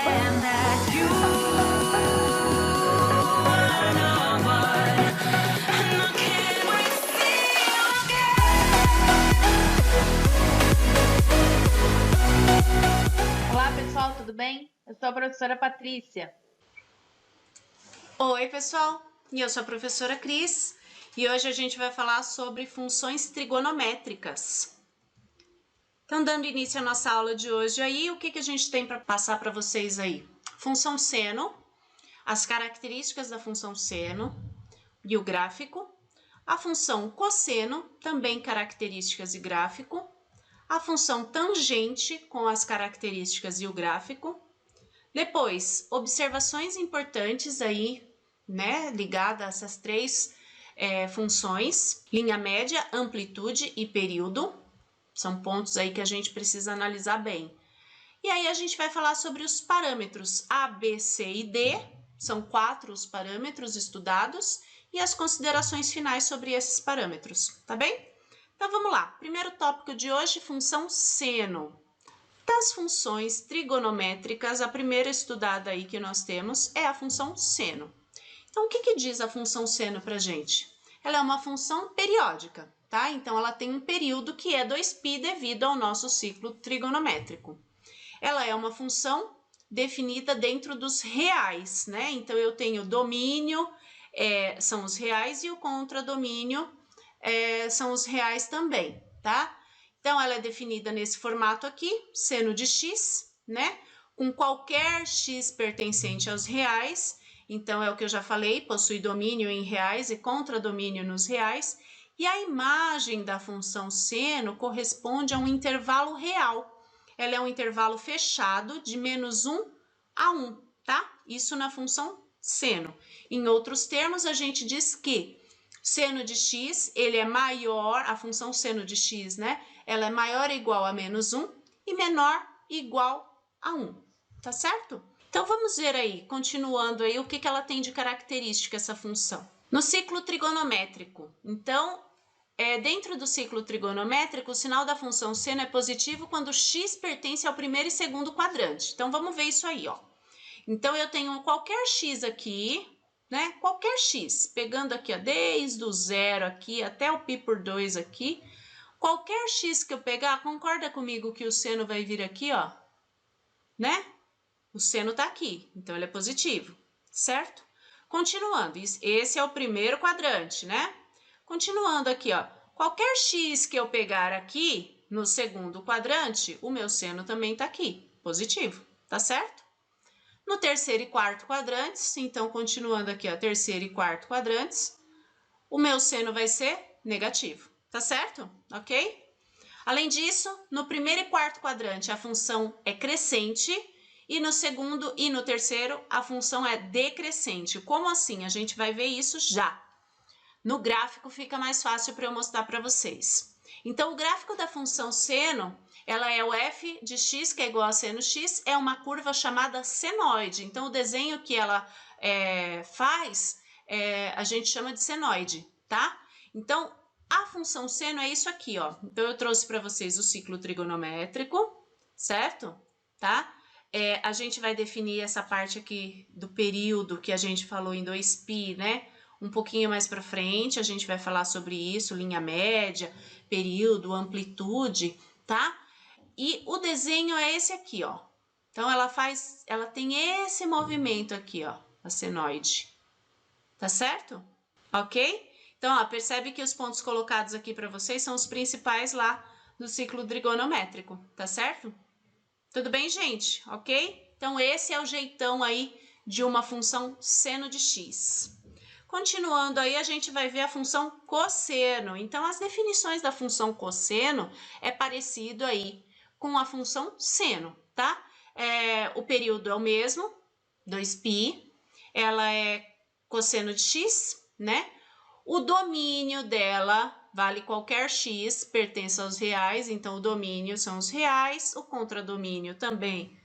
and that you are no one, and I can't wait to see you again. Olá, pessoal, tudo bem? Eu sou a professora Patrícia. Oi, pessoal, e eu sou a professora Cris, e hoje a gente vai falar sobre funções trigonométricas. Então, dando início à nossa aula de hoje aí, o que a gente tem para passar para vocês aí? Função seno, as características da função seno e o gráfico, a função cosseno, também características e gráfico, a função tangente com as características e o gráfico, depois, observações importantes aí, né, ligadas a essas três funções, linha média, amplitude e período, são pontos aí que a gente precisa analisar bem. E aí a gente vai falar sobre os parâmetros A, B, C e D, são 4 os parâmetros estudados, e as considerações finais sobre esses parâmetros, tá bem? Então vamos lá, primeiro tópico de hoje, função seno. Das funções trigonométricas, a primeira estudada aí que nós temos é a função seno. Então, o que diz a função seno para a gente? Ela é uma função periódica, tá? Então, ela tem um período que é 2π devido ao nosso ciclo trigonométrico. Ela é uma função definida dentro dos reais, né? Então, eu tenho domínio, são os reais, e o contradomínio são os reais também, tá? Então, ela é definida nesse formato aqui, seno de x, né? Com qualquer x pertencente aos reais. Então, é o que eu já falei, possui domínio em reais e contradomínio nos reais. E a imagem da função seno corresponde a um intervalo real. Ela é um intervalo fechado de -1 a 1, tá? Isso na função seno. Em outros termos, a gente diz que seno de x, ele é maior, a função seno de x, né? Ela é maior ou igual a -1 e menor ou igual a 1, tá certo? Então, vamos ver aí, continuando aí, o que ela tem de característica, essa função. No ciclo trigonométrico, então, dentro do ciclo trigonométrico, o sinal da função seno é positivo quando x pertence ao primeiro e segundo quadrante. Então, vamos ver isso aí, ó. Então, eu tenho qualquer x aqui, né? Qualquer x, pegando aqui, ó, desde o 0 aqui até o π por 2 aqui, qualquer x que eu pegar, concorda comigo que o seno vai vir aqui, ó, né? O seno tá aqui, então ele é positivo, certo? Continuando, esse é o primeiro quadrante, né? Continuando aqui, ó, qualquer x que eu pegar aqui no segundo quadrante, o meu seno também tá aqui, positivo, tá certo? No terceiro e quarto quadrantes, então continuando aqui, ó, terceiro e quarto quadrantes, o meu seno vai ser negativo, tá certo? Ok? Além disso, no primeiro e quarto quadrante a função é crescente e no segundo e no terceiro a função é decrescente. Como assim? A gente vai ver isso já. No gráfico fica mais fácil para eu mostrar para vocês. Então, o gráfico da função seno, ela é o f de x, que é igual a seno x, é uma curva chamada senoide. Então, o desenho que ela faz, a gente chama de senoide, tá? Então, a função seno é isso aqui, ó. Então, eu trouxe para vocês o ciclo trigonométrico, certo? Tá? A gente vai definir essa parte aqui do período que a gente falou em 2π, né? Um pouquinho mais para frente, a gente vai falar sobre isso, linha média, período, amplitude, tá? E o desenho é esse aqui, ó. Então, ela tem esse movimento aqui, ó, a senoide. Tá certo? Ok? Então, ó, percebe que os pontos colocados aqui para vocês são os principais lá do ciclo trigonométrico, tá certo? Tudo bem, gente? Ok? Então, esse é o jeitão aí de uma função seno de x. Continuando aí, a gente vai ver a função cosseno. Então, as definições da função cosseno é parecido aí com a função seno, tá? O período é o mesmo, 2π. Ela é cosseno de x, né? O domínio dela vale qualquer x, pertence aos reais, então o domínio são os reais, o contradomínio também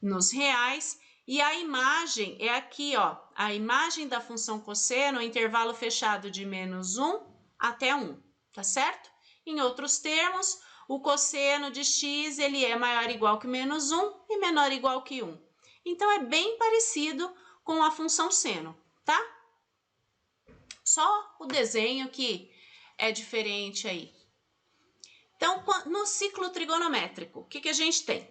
nos reais. E a imagem é aqui, ó, a imagem da função cosseno, intervalo fechado de -1 até 1, tá certo? Em outros termos, o cosseno de x, ele é maior ou igual que -1 e menor ou igual que 1. Então, é bem parecido com a função seno, tá? Só o desenho que é diferente aí. Então, no ciclo trigonométrico, o que a gente tem?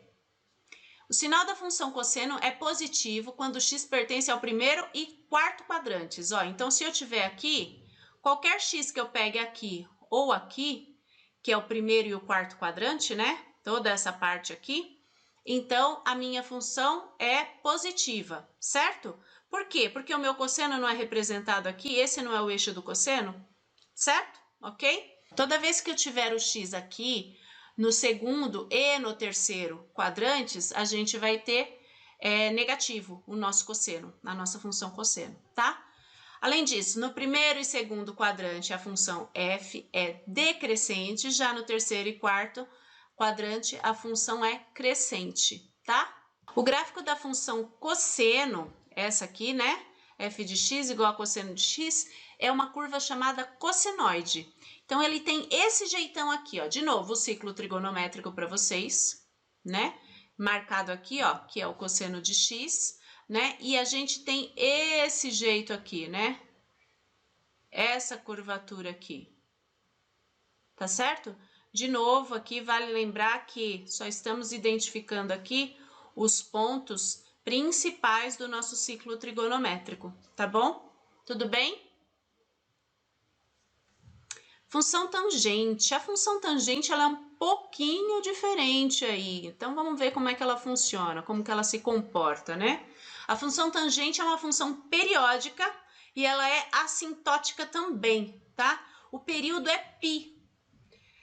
O sinal da função cosseno é positivo quando x pertence ao primeiro e quarto quadrantes. Ó, então, se eu tiver aqui, qualquer x que eu pegue aqui ou aqui, que é o primeiro e o quarto quadrante, né? Toda essa parte aqui, então a minha função é positiva, certo? Por quê? Porque o meu cosseno não é representado aqui, esse não é o eixo do cosseno, certo? Ok? Toda vez que eu tiver o x aqui, no segundo e no terceiro quadrantes, a gente vai ter negativo o nosso cosseno, a nossa função cosseno, tá? Além disso, no primeiro e segundo quadrante, a função f é decrescente, já no terceiro e quarto quadrante, a função é crescente, tá? O gráfico da função cosseno, essa aqui, né? F de x igual a cosseno de x, é uma curva chamada cossenoide. Então, ele tem esse jeitão aqui, ó. De novo, o ciclo trigonométrico para vocês, né? Marcado aqui, ó, que é o cosseno de x, né? E a gente tem esse jeito aqui, né? Essa curvatura aqui. Tá certo? De novo, aqui vale lembrar que só estamos identificando aqui os pontos principais do nosso ciclo trigonométrico, tá bom? Tudo bem? Função tangente. A função tangente ela é um pouquinho diferente aí. Então, vamos ver como é que ela funciona, como que ela se comporta, né? A função tangente é uma função periódica e ela é assintótica também, tá? O período é π.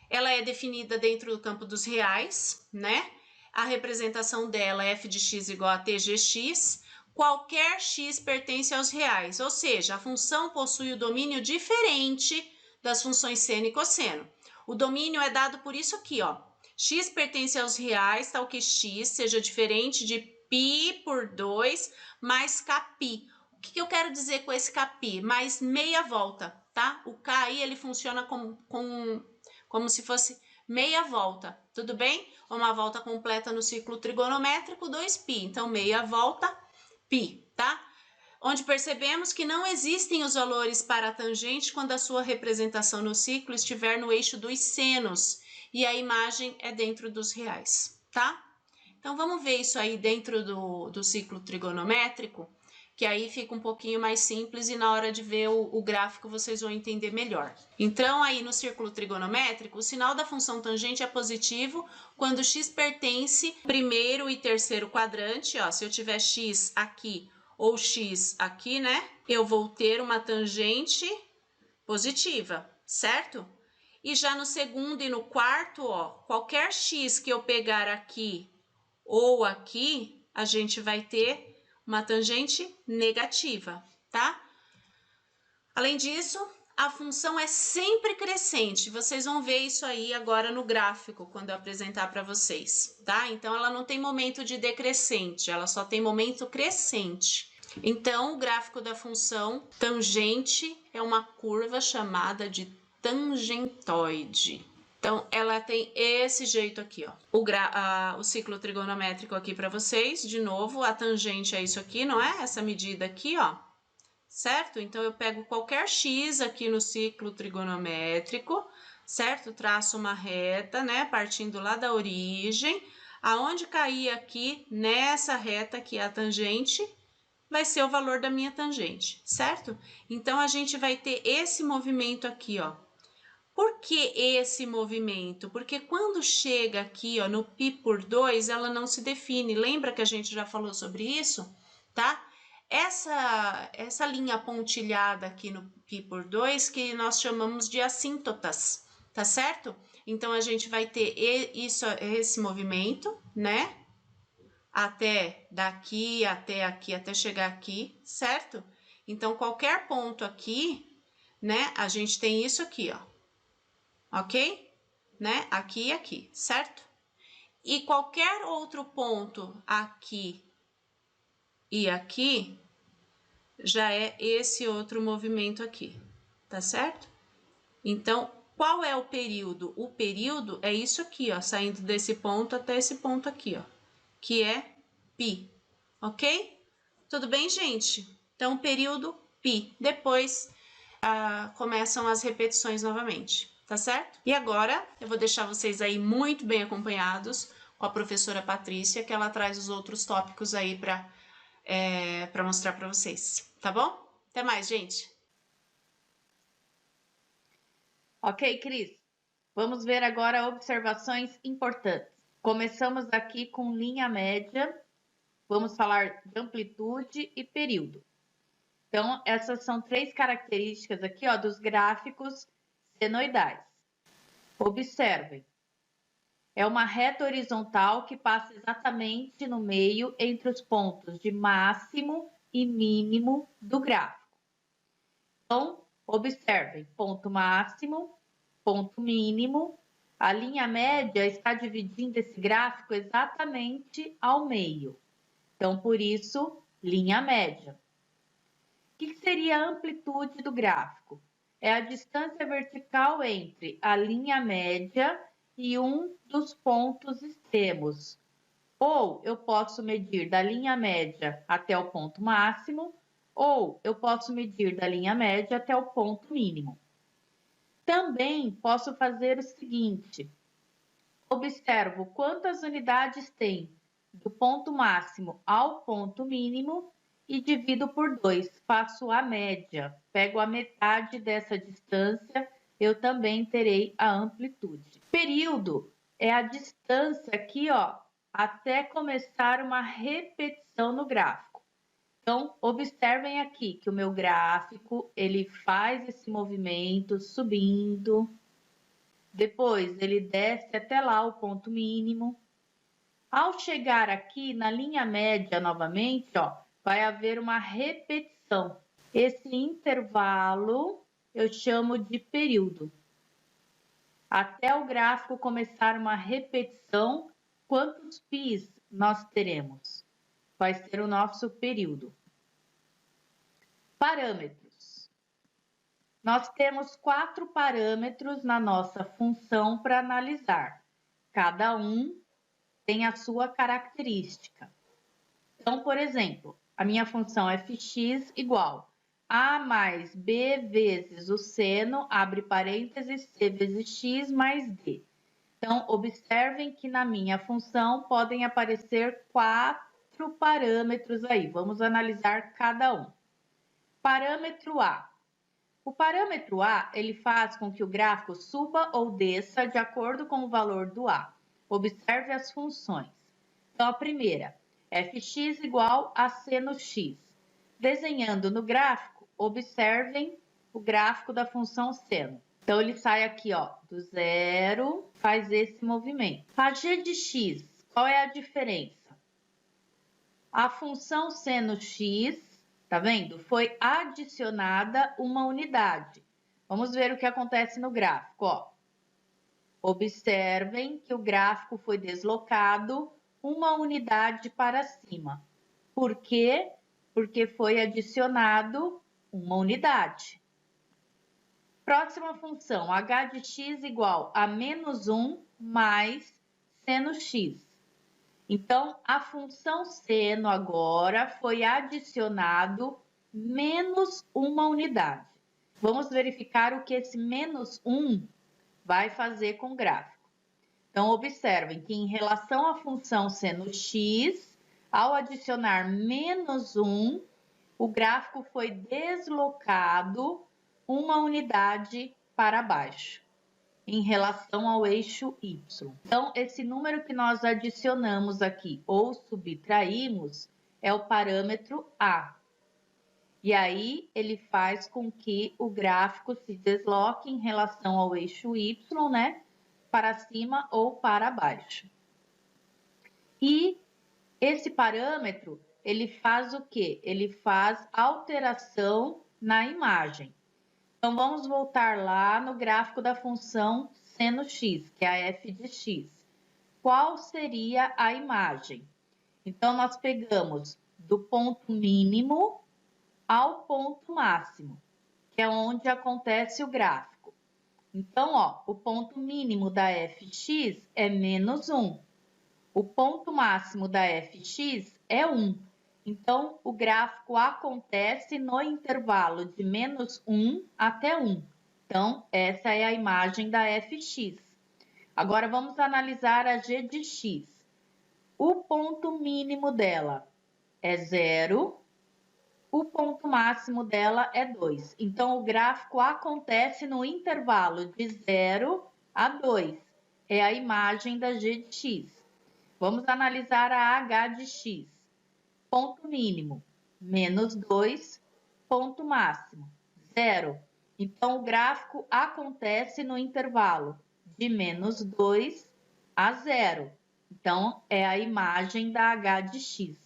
Ela é definida dentro do campo dos reais, né? A representação dela é f de x igual a tgx. Qualquer x pertence aos reais, ou seja, a função possui o domínio diferente das funções seno e cosseno. O domínio é dado por isso aqui, ó. X pertence aos reais, tal que x seja diferente de π por 2 mais kπ. O que eu quero dizer com esse kπ? Mais meia volta, tá? O k aí, ele funciona como se fosse meia volta, tudo bem? Uma volta completa no ciclo trigonométrico, 2π. Então, meia volta, π, tá? Onde percebemos que não existem os valores para a tangente quando a sua representação no ciclo estiver no eixo dos senos e a imagem é dentro dos reais, tá? Então, vamos ver isso aí dentro do ciclo trigonométrico, que aí fica um pouquinho mais simples e na hora de ver o gráfico vocês vão entender melhor. Então, aí no círculo trigonométrico, o sinal da função tangente é positivo quando x pertence ao primeiro e terceiro quadrante, ó, se eu tiver x aqui ou x aqui, né, eu vou ter uma tangente positiva, certo? E já no segundo e no quarto, ó, qualquer x que eu pegar aqui ou aqui, a gente vai ter uma tangente negativa, tá? Além disso, a função é sempre crescente. Vocês vão ver isso aí agora no gráfico, quando eu apresentar para vocês, tá? Então, ela não tem momento de decrescente, ela só tem momento crescente. Então, o gráfico da função tangente é uma curva chamada de tangentoide. Então, ela tem esse jeito aqui, ó. O ciclo trigonométrico aqui para vocês, de novo, a tangente é isso aqui, não é? Essa medida aqui, ó. Certo? Então, eu pego qualquer x aqui no ciclo trigonométrico, certo? Traço uma reta, né? Partindo lá da origem. Aonde cair aqui, nessa reta aqui, a tangente, vai ser o valor da minha tangente, certo? Então, a gente vai ter esse movimento aqui, ó. Por que esse movimento? Porque quando chega aqui, ó, no π por 2, ela não se define. Lembra que a gente já falou sobre isso? Tá? Essa linha pontilhada aqui no π por 2, que nós chamamos de assíntotas, tá certo? Então, a gente vai ter esse movimento, né? Até daqui, até aqui, até chegar aqui, certo? Então, qualquer ponto aqui, né? A gente tem isso aqui, ó. Ok? Né? Aqui e aqui, certo? E qualquer outro ponto aqui e aqui já é esse outro movimento aqui, tá certo? Então, qual é o período? O período é isso aqui, ó, saindo desse ponto até esse ponto aqui, ó, que é π, ok? Tudo bem, gente? Então, período π. Depois começam as repetições novamente, tá certo? E agora eu vou deixar vocês aí muito bem acompanhados com a professora Patrícia, que ela traz os outros tópicos aí para mostrar para vocês, tá bom? Até mais, gente! Ok, Cris? Vamos ver agora observações importantes. Começamos aqui com linha média, vamos falar de amplitude e período. Então, essas são 3 características aqui, ó, dos gráficos senoidais. Observem. É uma reta horizontal que passa exatamente no meio entre os pontos de máximo e mínimo do gráfico. Então, observem, ponto máximo, ponto mínimo. A linha média está dividindo esse gráfico exatamente ao meio. Então, por isso, linha média. O que seria a amplitude do gráfico? É a distância vertical entre a linha média e um dos pontos extremos. Ou eu posso medir da linha média até o ponto máximo, ou eu posso medir da linha média até o ponto mínimo. Também posso fazer o seguinte: observo quantas unidades tem do ponto máximo ao ponto mínimo e divido por 2, faço a média, pego a metade dessa distância, eu também terei a amplitude. Período é a distância aqui, ó, até começar uma repetição no gráfico. Então, observem aqui que o meu gráfico, ele faz esse movimento subindo, depois ele desce até lá o ponto mínimo. Ao chegar aqui na linha média novamente, ó, vai haver uma repetição. Esse intervalo eu chamo de período. Até o gráfico começar uma repetição, quantos πs nós teremos? Vai ser o nosso período. Parâmetros. Nós temos 4 parâmetros na nossa função para analisar. Cada um tem a sua característica. Então, por exemplo, a minha função fx igual a mais b vezes o seno, abre parênteses, c vezes x mais d. Então, observem que na minha função podem aparecer 4 parâmetros aí. Vamos analisar cada um. Parâmetro A. O parâmetro A, ele faz com que o gráfico suba ou desça de acordo com o valor do A. Observe as funções. Então, a primeira, fx igual a seno x. Desenhando no gráfico, observem o gráfico da função seno. Então, ele sai aqui, ó, do zero, faz esse movimento. A g de x, qual é a diferença? A função seno x, tá vendo? Foi adicionada uma unidade. Vamos ver o que acontece no gráfico, ó. Observem que o gráfico foi deslocado uma unidade para cima. Por quê? Porque foi adicionado uma unidade. Próxima função, h de x igual a menos 1 mais seno x. Então, a função seno agora foi adicionado menos uma unidade. Vamos verificar o que esse menos 1 vai fazer com o gráfico. Então, observem que em relação à função seno x, ao adicionar menos 1, o gráfico foi deslocado uma unidade para baixo, em relação ao eixo y. Então, esse número que nós adicionamos aqui, ou subtraímos, é o parâmetro A. E aí, ele faz com que o gráfico se desloque em relação ao eixo y, né? Para cima ou para baixo. E esse parâmetro, ele faz o quê? Ele faz alteração na imagem. Então, vamos voltar lá no gráfico da função seno x, que é a f de x. Qual seria a imagem? Então, nós pegamos do ponto mínimo ao ponto máximo, que é onde acontece o gráfico. Então, ó, o ponto mínimo da fx é menos 1. O ponto máximo da fx é 1. Então, o gráfico acontece no intervalo de -1 até 1. Então, essa é a imagem da fx. Agora, vamos analisar a g de x. O ponto mínimo dela é 0, o ponto máximo dela é 2. Então, o gráfico acontece no intervalo de 0 a 2. É a imagem da g de x. Vamos analisar a h de x. Ponto mínimo, -2, ponto máximo, 0. Então, o gráfico acontece no intervalo de -2 a 0. Então, é a imagem da h de x.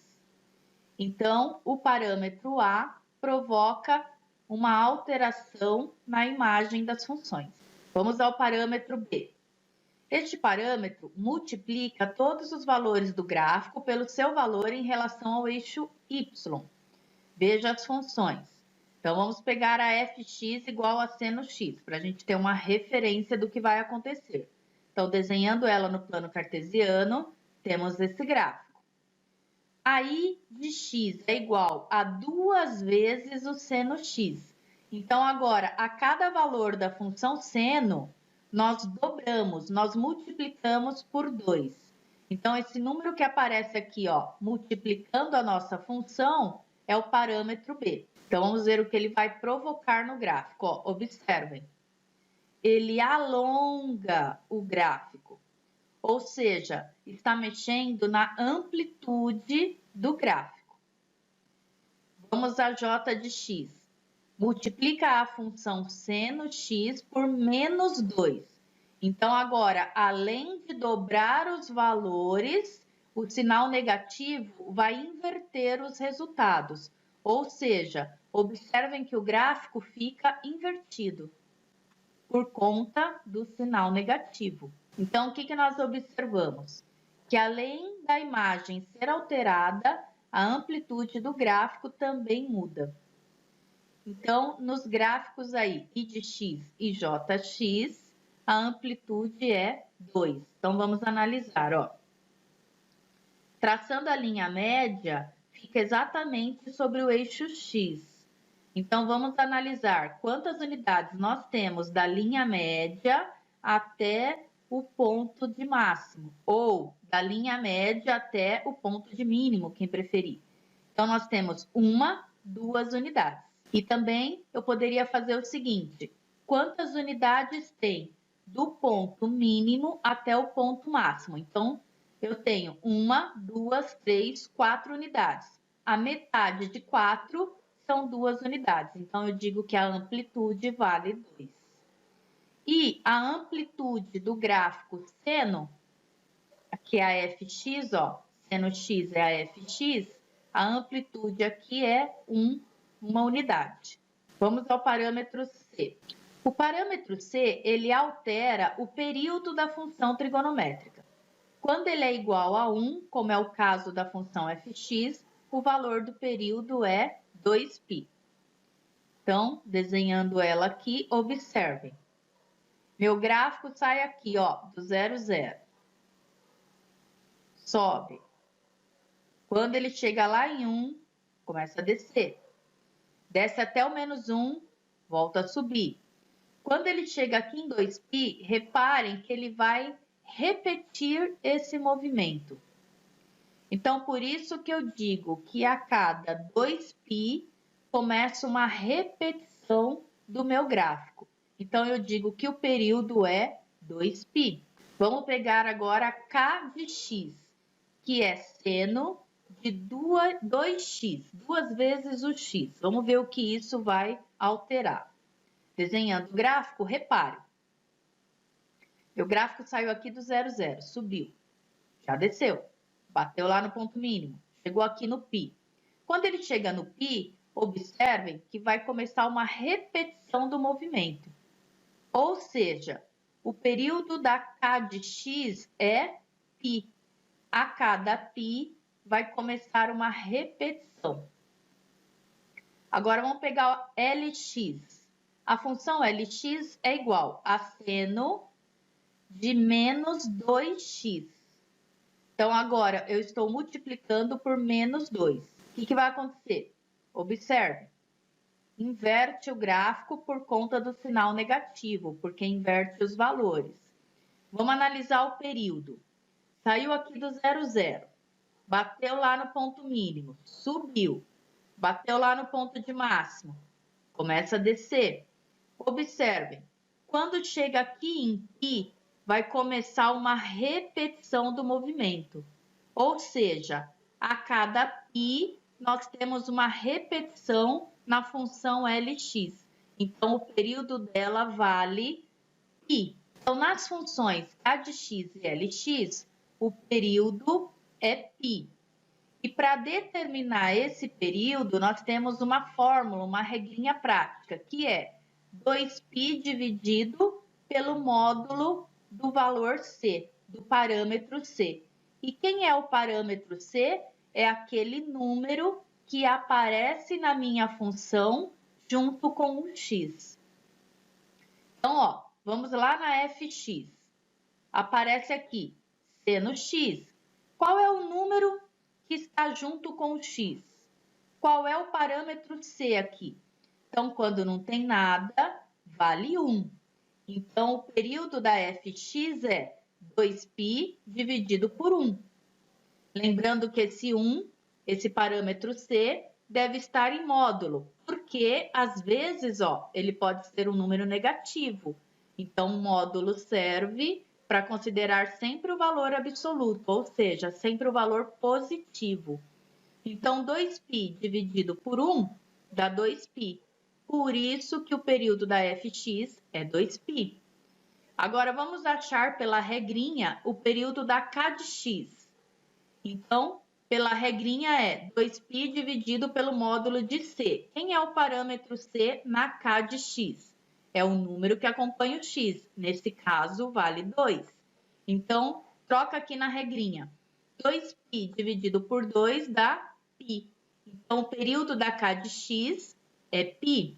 Então, o parâmetro A provoca uma alteração na imagem das funções. Vamos ao parâmetro B. Este parâmetro multiplica todos os valores do gráfico pelo seu valor em relação ao eixo y. Veja as funções. Então, vamos pegar a fx igual a seno x, para a gente ter uma referência do que vai acontecer. Então, desenhando ela no plano cartesiano, temos esse gráfico. A i de x é igual a 2 vezes o seno x. Então, agora, a cada valor da função seno, nós dobramos, nós multiplicamos por 2. Então, esse número que aparece aqui, ó, multiplicando a nossa função, é o parâmetro B. Então, vamos ver o que ele vai provocar no gráfico. Ó, observem. Ele alonga o gráfico, ou seja, está mexendo na amplitude do gráfico. Vamos a j de x. Multiplica a função seno x por -2. Então, agora, além de dobrar os valores, o sinal negativo vai inverter os resultados. Ou seja, observem que o gráfico fica invertido por conta do sinal negativo. Então, o que nós observamos? Que além da imagem ser alterada, a amplitude do gráfico também muda. Então, nos gráficos aí, I de x e jx, a amplitude é 2. Então, vamos analisar, ó. Traçando a linha média, fica exatamente sobre o eixo x. Então, vamos analisar quantas unidades nós temos da linha média até o ponto de máximo, ou da linha média até o ponto de mínimo, quem preferir. Então, nós temos 1, 2 unidades. E também eu poderia fazer o seguinte: quantas unidades tem do ponto mínimo até o ponto máximo? Então, eu tenho 1, 2, 3, 4 unidades. A metade de 4 são 2 unidades. Então, eu digo que a amplitude vale 2. E a amplitude do gráfico seno, aqui é a fx, ó, seno x é a fx, a amplitude aqui é 1 unidade. Vamos ao parâmetro C. O parâmetro C, ele altera o período da função trigonométrica. Quando ele é igual a 1, como é o caso da função fx, o valor do período é 2π. Então, desenhando ela aqui, observem. Meu gráfico sai aqui, ó, do 0, 0. Sobe. Quando ele chega lá em 1, começa a descer. Desce até o -1, volta a subir. Quando ele chega aqui em 2π, reparem que ele vai repetir esse movimento. Então, por isso que eu digo que a cada 2π começa uma repetição do meu gráfico. Então, eu digo que o período é 2π. Vamos pegar agora k de x, que é seno de 2x, 2 vezes o x. Vamos ver o que isso vai alterar. Desenhando o gráfico, repare. Meu gráfico saiu aqui do 0, 0, subiu. Já desceu. Bateu lá no ponto mínimo. Chegou aqui no π. Quando ele chega no π, observem que vai começar uma repetição do movimento. Ou seja, o período da k de x é π. A cada π vai começar uma repetição. Agora, vamos pegar o Lx. A função Lx é igual a seno de -2x. Então, agora, eu estou multiplicando por -2. O que vai acontecer? Observe. Inverte o gráfico por conta do sinal negativo, porque inverte os valores. Vamos analisar o período. Saiu aqui do 0, 0. Bateu lá no ponto mínimo, subiu. Bateu lá no ponto de máximo, começa a descer. Observem, quando chega aqui em π, vai começar uma repetição do movimento. Ou seja, a cada π, nós temos uma repetição na função Lx. Então, o período dela vale π. Então, nas funções k de x e Lx, o período é π. E para determinar esse período, nós temos uma fórmula, uma regrinha prática, que é 2π dividido pelo módulo do valor c, do parâmetro c. E quem é o parâmetro c? É aquele número que aparece na minha função junto com o x. Então, ó, vamos lá na fx. Aparece aqui c no x. Qual é o número que está junto com o x? Qual é o parâmetro c aqui? Então, quando não tem nada, vale 1. Então, o período da fx é 2π dividido por 1. Lembrando que esse 1, esse parâmetro c, deve estar em módulo, porque às vezes, ó, ele pode ser um número negativo. Então, o módulo serve para considerar sempre o valor absoluto, ou seja, sempre o valor positivo. Então, 2π dividido por 1 dá 2π. Por isso que o período da fx é 2π. Agora, vamos achar pela regrinha o período da k de x. Então, pela regrinha é 2π dividido pelo módulo de c. Quem é o parâmetro c na k de x? É o número que acompanha o x. Nesse caso, vale 2. Então, troca aqui na regrinha. 2π dividido por 2 dá π. Então, o período da k de x é π.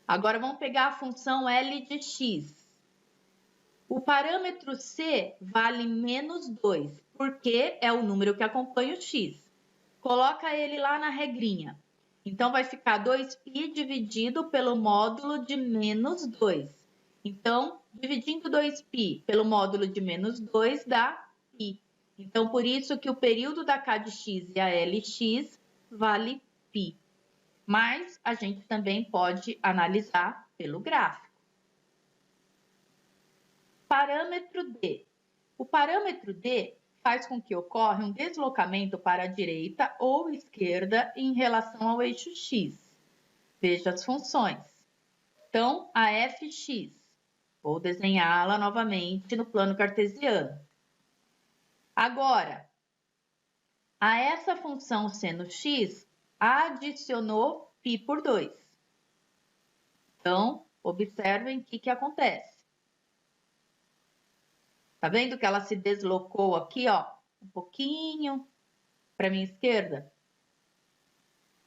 Agora, vamos pegar a função L de x. O parâmetro c vale menos 2, porque é o número que acompanha o x. Coloca ele lá na regrinha. Então, vai ficar 2π dividido pelo módulo de menos 2. Então, dividindo 2π pelo módulo de menos 2 dá π. Então, por isso que o período da k de x e a Lx vale π. Mas a gente também pode analisar pelo gráfico. Parâmetro D. O parâmetro D faz com que ocorra um deslocamento para a direita ou esquerda em relação ao eixo x. Veja as funções. Então, a fx. Vou desenhá-la novamente no plano cartesiano. Agora, a essa função seno x, adicionou π por 2. Então, observem o que acontece. Tá vendo que ela se deslocou aqui, ó, um pouquinho para a minha esquerda?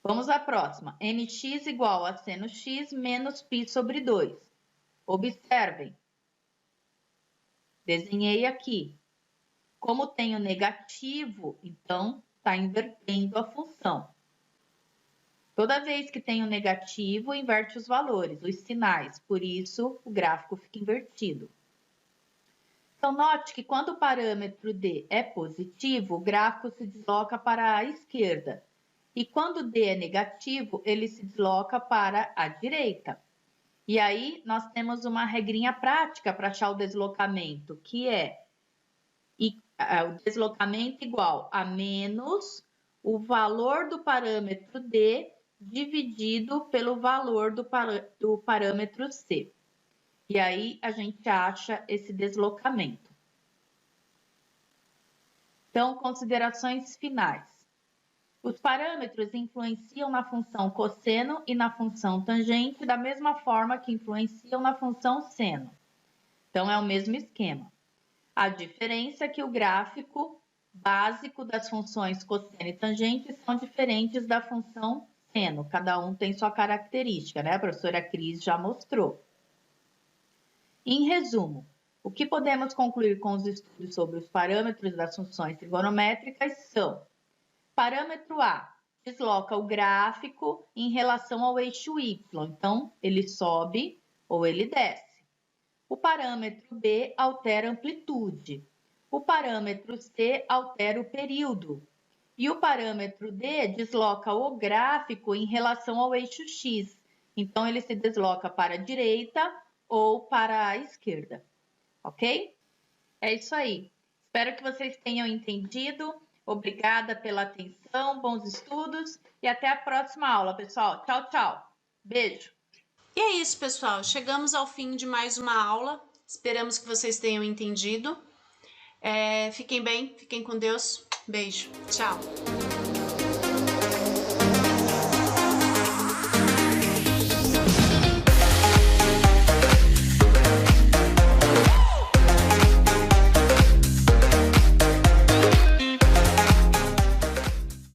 Vamos à próxima. nx igual a seno x menos π sobre 2. Observem. Desenhei aqui. Como tenho negativo, então está invertendo a função. Toda vez que tenho negativo, inverte os valores, os sinais. Por isso, o gráfico fica invertido. Então, note que quando o parâmetro D é positivo, o gráfico se desloca para a esquerda. E quando D é negativo, ele se desloca para a direita. E aí, nós temos uma regrinha prática para achar o deslocamento, que é o deslocamento igual a menos o valor do parâmetro D dividido pelo valor do parâmetro C. E aí, a gente acha esse deslocamento. Então, considerações finais. Os parâmetros influenciam na função cosseno e na função tangente da mesma forma que influenciam na função seno. Então, é o mesmo esquema. A diferença é que o gráfico básico das funções cosseno e tangente são diferentes da função seno. Cada um tem sua característica, né? A professora Cris já mostrou. Em resumo, o que podemos concluir com os estudos sobre os parâmetros das funções trigonométricas são: parâmetro A, desloca o gráfico em relação ao eixo Y. Então, ele sobe ou ele desce. O parâmetro B altera a amplitude. O parâmetro C altera o período. E o parâmetro D desloca o gráfico em relação ao eixo X. Então, ele se desloca para a direita ou para a esquerda. Ok? É isso aí. Espero que vocês tenham entendido. Obrigada pela atenção, bons estudos e até a próxima aula, pessoal. Tchau, tchau. Beijo. E é isso, pessoal. Chegamos ao fim de mais uma aula. Esperamos que vocês tenham entendido. Fiquem bem, fiquem com Deus. Beijo. Tchau.